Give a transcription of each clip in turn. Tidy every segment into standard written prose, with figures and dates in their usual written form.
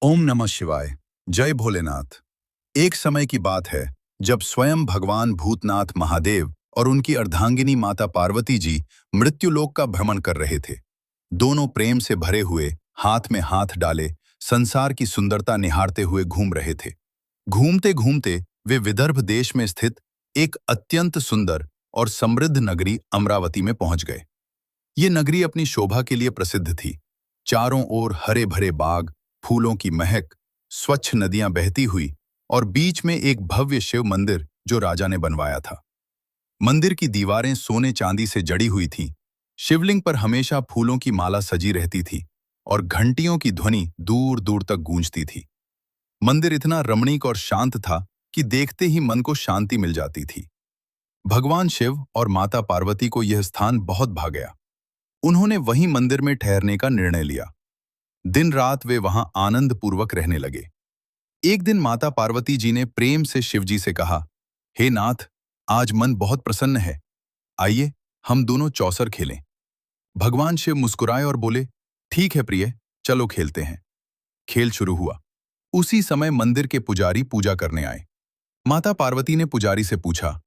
ओम नमः शिवाय। जय भोलेनाथ। एक समय की बात है जब स्वयं भगवान भूतनाथ महादेव और उनकी अर्धांगिनी माता पार्वती जी मृत्युलोक का भ्रमण कर रहे थे। दोनों प्रेम से भरे हुए, हाथ में हाथ डाले, संसार की सुंदरता निहारते हुए घूम रहे थे। घूमते घूमते वे विदर्भ देश में स्थित एक अत्यंत सुंदर और समृद्ध नगरी अमरावती में पहुंच गए। ये नगरी अपनी शोभा के लिए प्रसिद्ध थी। चारों ओर हरे भरे बाग, फूलों की महक, स्वच्छ नदियां बहती हुई और बीच में एक भव्य शिव मंदिर जो राजा ने बनवाया था। मंदिर की दीवारें सोने चांदी से जड़ी हुई थीं। शिवलिंग पर हमेशा फूलों की माला सजी रहती थी और घंटियों की ध्वनि दूर दूर तक गूंजती थी। मंदिर इतना रमणीक और शांत था कि देखते ही मन को शांति मिल जाती थी। भगवान शिव और माता पार्वती को यह स्थान बहुत भा गया। उन्होंने वहीं मंदिर में ठहरने का निर्णय लिया। दिन रात वे वहां आनंद पूर्वक रहने लगे। एक दिन माता पार्वती जी ने प्रेम से शिवजी से कहा, हे नाथ, आज मन बहुत प्रसन्न है, आइए हम दोनों चौसर खेलें। भगवान शिव मुस्कुराए और बोले, ठीक है प्रिय, चलो खेलते हैं। खेल शुरू हुआ। उसी समय मंदिर के पुजारी पूजा करने आए। माता पार्वती ने पुजारी से पूछा,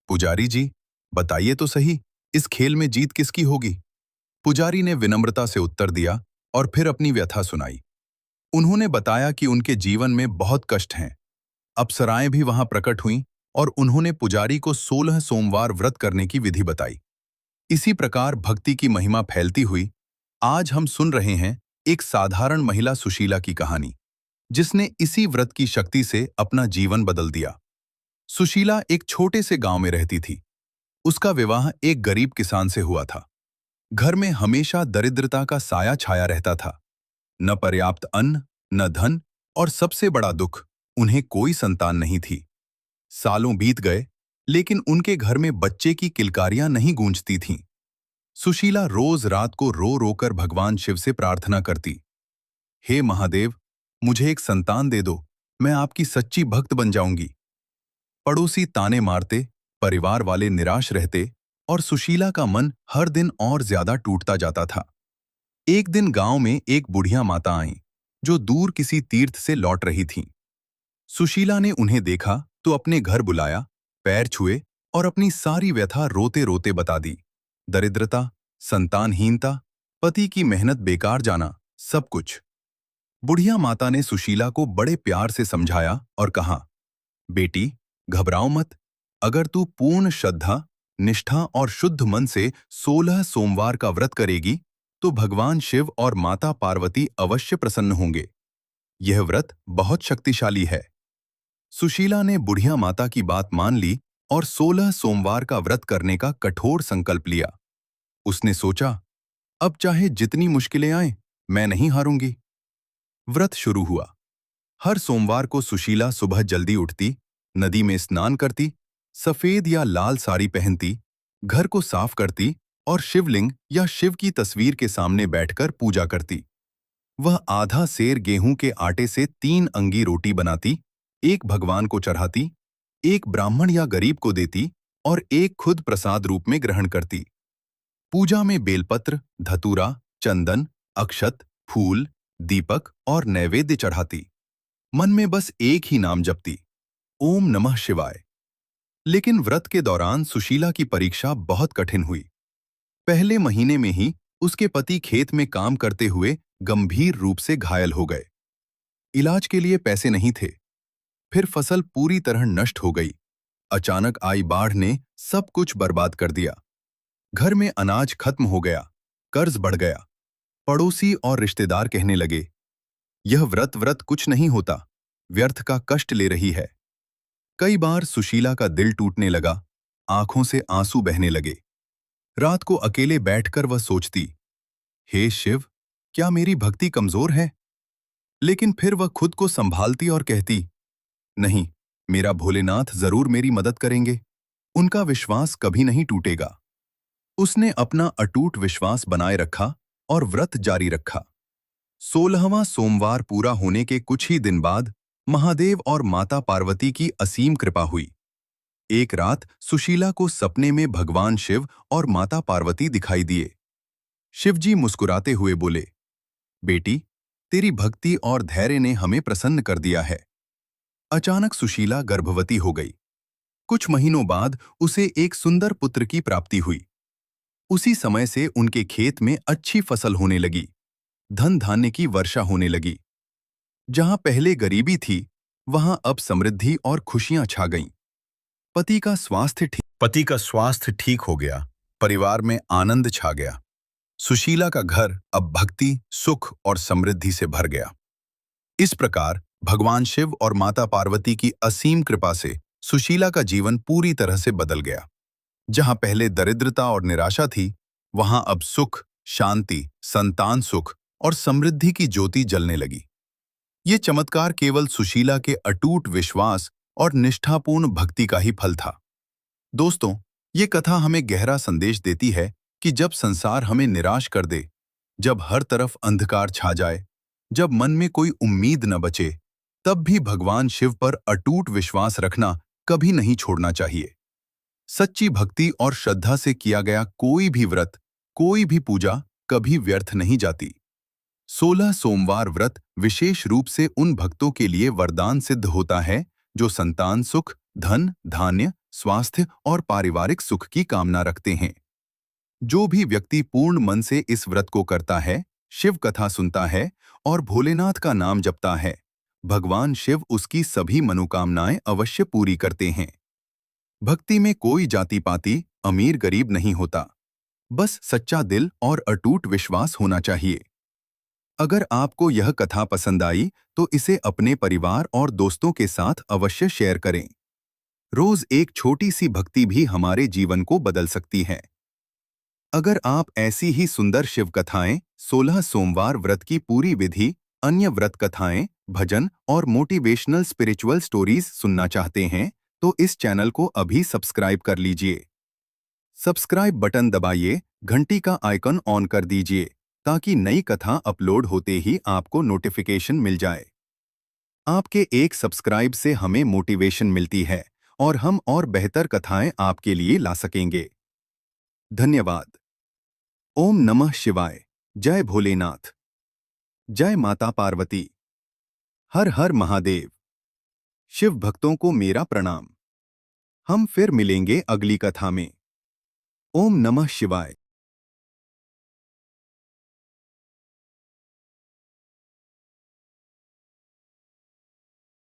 पुजारी जी, बताइए तो सही, इस खेल में जीत किसकी होगी? पुजारी ने विनम्रता से उत्तर दिया और फिर अपनी व्यथा सुनाई। उन्होंने बताया कि उनके जीवन में बहुत कष्ट हैं। अप्सराएं भी वहां प्रकट हुईं और उन्होंने पुजारी को 16 सोमवार व्रत करने की विधि बताई। इसी प्रकार भक्ति की महिमा फैलती हुई आज हम सुन रहे हैं एक साधारण महिला सुशीला की कहानी, जिसने इसी व्रत की शक्ति से अपना जीवन बदल दिया। सुशीला एक छोटे से गांव में रहती थी। उसका विवाह एक गरीब किसान से हुआ था। घर में हमेशा दरिद्रता का साया छाया रहता था। न पर्याप्त अन्न, न धन और सबसे बड़ा दुख, उन्हें कोई संतान नहीं थी। सालों बीत गए, लेकिन उनके घर में बच्चे की किलकारियां नहीं गूंजती थीं। सुशीला रोज रात को रो रोकर भगवान शिव से प्रार्थना करती, हे महादेव, मुझे एक संतान दे दो, मैं आपकी सच्ची भक्त बन जाऊंगी। पड़ोसी ताने मारते, परिवार वाले निराश रहते और सुशीला का मन हर दिन और ज्यादा टूटता जाता था। एक दिन गांव में एक बुढ़िया माता आईं, जो दूर किसी तीर्थ से लौट रही थीं। सुशीला ने उन्हें देखा तो अपने घर बुलाया, पैर छुए और अपनी सारी व्यथा रोते रोते बता दी। दरिद्रता, संतानहीनता, पति की मेहनत बेकार जाना, सब कुछ। बुढ़िया माता ने सुशीला को बड़े प्यार से समझाया और कहा, बेटी, घबराओ मत। अगर तू पूर्ण श्रद्धा, निष्ठा और शुद्ध मन से 16 सोमवार का व्रत करेगी तो भगवान शिव और माता पार्वती अवश्य प्रसन्न होंगे। यह व्रत बहुत शक्तिशाली है। सुशीला ने बुढ़िया माता की बात मान ली और 16 सोमवार का व्रत करने का कठोर संकल्प लिया। उसने सोचा, अब चाहे जितनी मुश्किलें आएं, मैं नहीं हारूंगी। व्रत शुरू हुआ। हर सोमवार को सुशीला सुबह जल्दी उठती, नदी में स्नान करती, सफेद या लाल साड़ी पहनती, घर को साफ करती और शिवलिंग या शिव की तस्वीर के सामने बैठकर पूजा करती। वह आधा सेर गेहूं के आटे से 3 अंगी रोटी बनाती, एक भगवान को चढ़ाती, एक ब्राह्मण या गरीब को देती और एक खुद प्रसाद रूप में ग्रहण करती। पूजा में बेलपत्र, धतूरा, चंदन, अक्षत, फूल, दीपक और नैवेद्य चढ़ाती। मन में बस एक ही नाम जपती, ओम नमः शिवाय। लेकिन व्रत के दौरान सुशीला की परीक्षा बहुत कठिन हुई। पहले महीने में ही उसके पति खेत में काम करते हुए गंभीर रूप से घायल हो गए। इलाज के लिए पैसे नहीं थे। फिर फसल पूरी तरह नष्ट हो गई। अचानक आई बाढ़ ने सब कुछ बर्बाद कर दिया। घर में अनाज खत्म हो गया, कर्ज बढ़ गया। पड़ोसी और रिश्तेदार कहने लगे, यह व्रत कुछ नहीं होता, व्यर्थ का कष्ट ले रही है। कई बार सुशीला का दिल टूटने लगा, आंखों से आंसू बहने लगे। रात को अकेले बैठकर वह सोचती, हे शिव, क्या मेरी भक्ति कमजोर है? लेकिन फिर वह खुद को संभालती और कहती, नहीं, मेरा भोलेनाथ जरूर मेरी मदद करेंगे। उनका विश्वास कभी नहीं टूटेगा। उसने अपना अटूट विश्वास बनाए रखा और व्रत जारी रखा। 16वां सोमवार पूरा होने के कुछ ही दिन बाद महादेव और माता पार्वती की असीम कृपा हुई। एक रात सुशीला को सपने में भगवान शिव और माता पार्वती दिखाई दिए। शिवजी मुस्कुराते हुए बोले, बेटी, तेरी भक्ति और धैर्य ने हमें प्रसन्न कर दिया है। अचानक सुशीला गर्भवती हो गई। कुछ महीनों बाद उसे एक सुंदर पुत्र की प्राप्ति हुई। उसी समय से उनके खेत में अच्छी फसल होने लगी, धन धान्य की वर्षा होने लगी। जहां पहले गरीबी थी, वहां अब समृद्धि और खुशियां छा गईं। पति का स्वास्थ्य ठीक हो गया, परिवार में आनंद छा गया। सुशीला का घर अब भक्ति, सुख और समृद्धि से भर गया। इस प्रकार भगवान शिव और माता पार्वती की असीम कृपा से सुशीला का जीवन पूरी तरह से बदल गया। जहां पहले दरिद्रता और निराशा थी, वहां अब सुख, शांति, संतान सुख और समृद्धि की ज्योति जलने लगी। ये चमत्कार केवल सुशीला के अटूट विश्वास और निष्ठापूर्ण भक्ति का ही फल था। दोस्तों, ये कथा हमें गहरा संदेश देती है कि जब संसार हमें निराश कर दे, जब हर तरफ अंधकार छा जाए, जब मन में कोई उम्मीद न बचे, तब भी भगवान शिव पर अटूट विश्वास रखना कभी नहीं छोड़ना चाहिए। सच्ची भक्ति और श्रद्धा से किया गया कोई भी व्रत, कोई भी पूजा कभी व्यर्थ नहीं जाती। 16 सोमवार व्रत विशेष रूप से उन भक्तों के लिए वरदान सिद्ध होता है जो संतान सुख, धन, धान्य, स्वास्थ्य और पारिवारिक सुख की कामना रखते हैं। जो भी व्यक्ति पूर्ण मन से इस व्रत को करता है, शिव कथा सुनता है और भोलेनाथ का नाम जपता है, भगवान शिव उसकी सभी मनोकामनाएं अवश्य पूरी करते हैं। भक्ति में कोई जाति पाति, अमीर गरीब नहीं होता, बस सच्चा दिल और अटूट विश्वास होना चाहिए। अगर आपको यह कथा पसंद आई तो इसे अपने परिवार और दोस्तों के साथ अवश्य शेयर करें। रोज एक छोटी सी भक्ति भी हमारे जीवन को बदल सकती है। अगर आप ऐसी ही सुंदर शिव कथाएं, 16 सोमवार व्रत की पूरी विधि, अन्य व्रत कथाएं, भजन और मोटिवेशनल स्पिरिचुअल स्टोरीज सुनना चाहते हैं, तो इस चैनल को अभी सब्सक्राइब कर लीजिए। सब्सक्राइब बटन दबाइए, घंटी का आइकन ऑन कर दीजिए, ताकि नई कथा अपलोड होते ही आपको नोटिफिकेशन मिल जाए। आपके एक सब्सक्राइब से हमें मोटिवेशन मिलती है और हम और बेहतर कथाएं आपके लिए ला सकेंगे। धन्यवाद। ओम नमः शिवाय। जय भोलेनाथ। जय माता पार्वती। हर हर महादेव। शिव भक्तों को मेरा प्रणाम। हम फिर मिलेंगे अगली कथा में। ओम नमः शिवाय।